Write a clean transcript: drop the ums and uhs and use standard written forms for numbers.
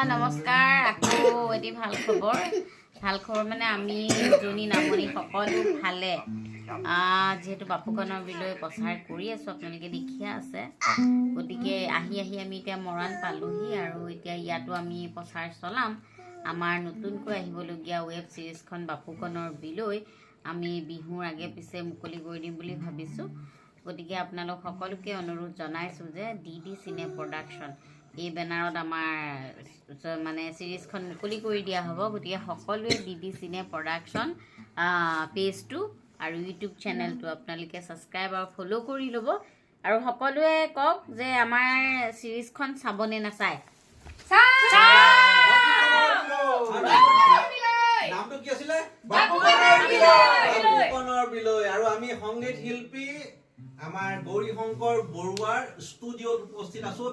নমস্কাৰ আকৌ এটি ভাল খবৰ মানে আমি দুজনী নামনি সকলো ভালে যেহেতু বাপুকণৰ বিলৈ প্ৰচাৰ কৰি আছোঁ আপোনালোকে দেখিয়ে আছে গতিকে আহি আমি এতিয়া মৰাণ পালোহি আৰু এতিয়া ইয়াতো আমি প্ৰচাৰ চলাম আমাৰ নতুনকৈ আহিবলগীয়া ৱেব ছিৰিজখন বাপুকণৰ বিলৈ আমি বিহুৰ আগে পিছে মুকলি কৰি দিম বুলি ভাবিছোঁ গতিকে আপোনালোক সকলোকে অনুৰোধ জনাইছোঁ যে ডি চিনে প্ৰডাকশ্যন এই বেনাৰত আমাৰ মানে ছিৰিজখন মুকলি কৰি দিয়া হ'ব গতিকে সকলোৱে ডি চিনে প্ৰডাকশ্যন পেজটো আৰু ইউটিউব চেনেলটো আপোনালোকে ছাবস্ক্ৰাইব আৰু ফ'ল' কৰি ল'ব আৰু সকলোৱে কওক যে আমাৰ ছিৰিজখন চাবনে নাচায় নামটো কি আছিলে বাপুকণৰ বিলৈ আৰু আমি সংগীত শিল্পী আমাৰ গৌৰী শংকৰ বৰুৱাৰ ষ্টুডিঅ'ত উপস্থিত আছো।